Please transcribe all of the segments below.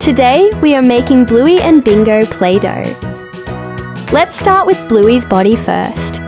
Today we are making Bluey and Bingo Play-Doh. Let's start with Bluey's body first.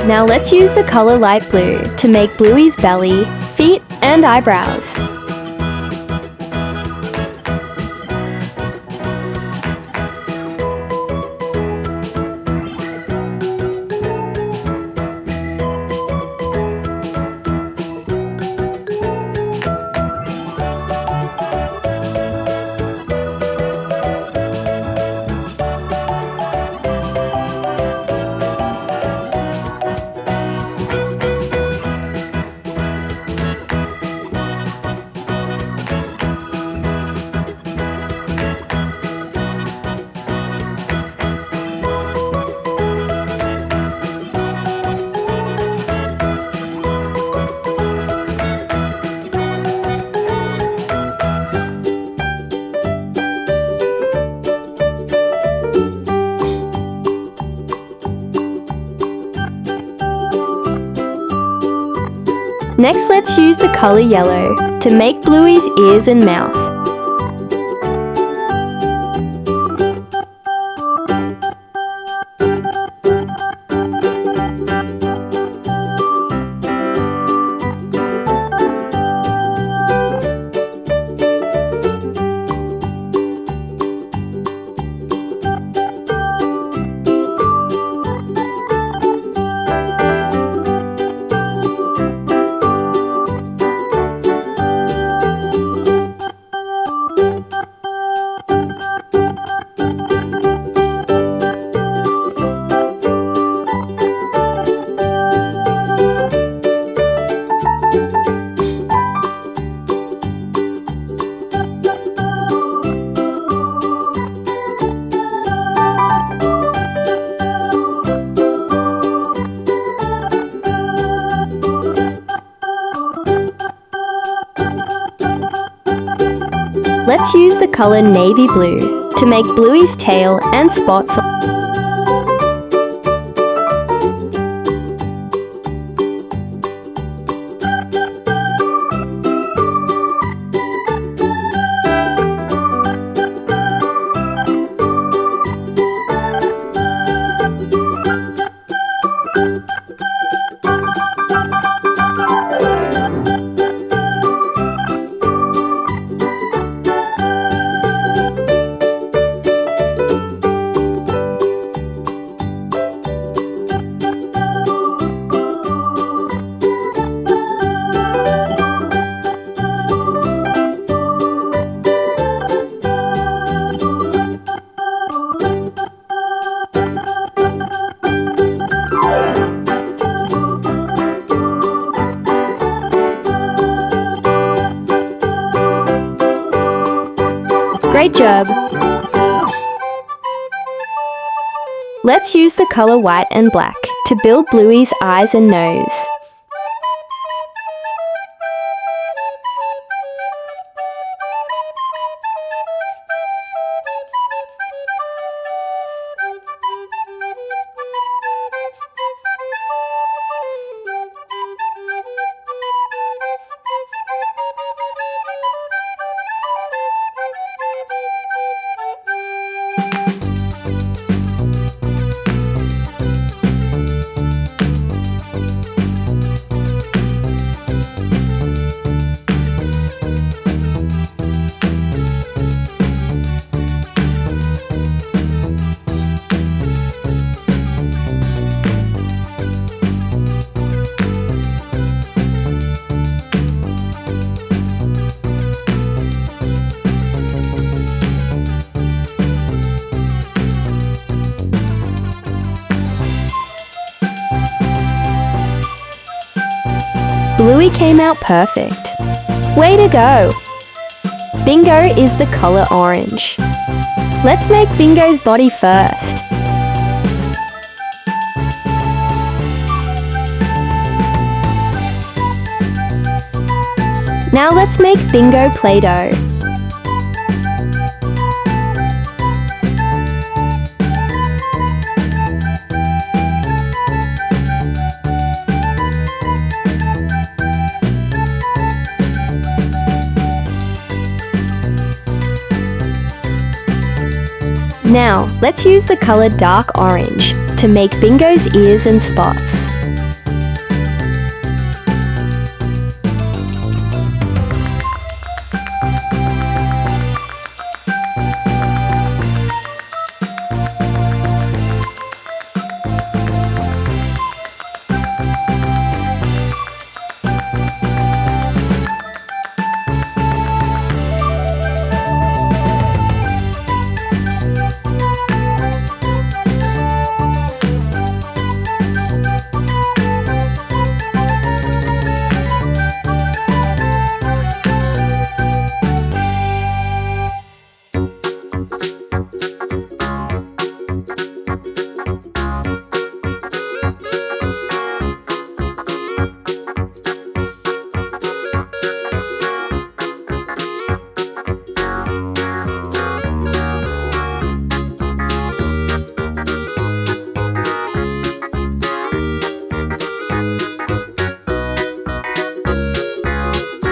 Now let's use the color light blue to make Bluey's belly, feet, and eyebrows. Next, let's use the color yellow to make Bluey's ears and mouth. Let's use the color navy blue to make Bluey's tail and spots. Great job! Let's use the color white and black to build Bluey's eyes and nose. Bluey came out perfect. Way to go! Bingo is the colour orange. Let's make Bingo's body first. Now let's make Bingo Play-Doh. Now, let's use the colour dark orange to make Bingo's ears and spots.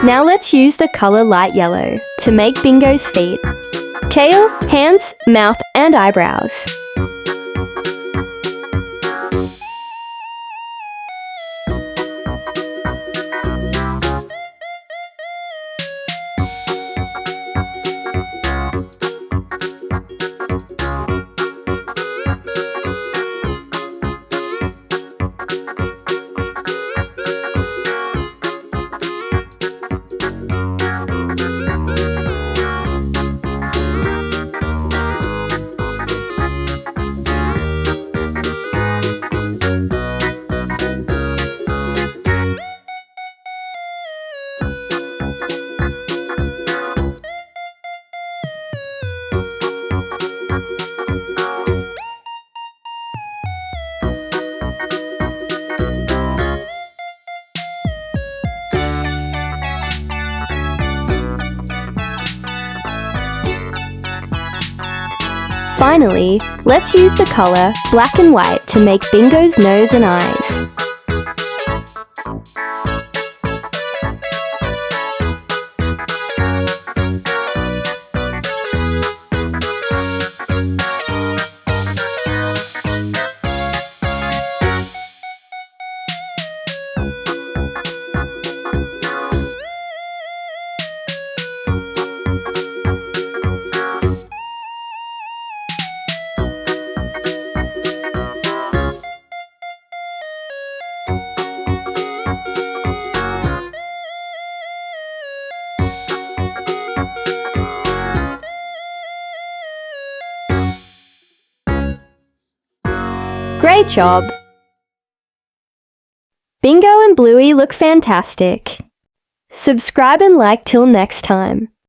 Now let's use the colour light yellow to make Bingo's feet, tail, hands, mouth and eyebrows. Finally, let's use the colour black and white to make Bingo's nose and eyes. Great job! Bingo and Bluey look fantastic. Subscribe and like till next time.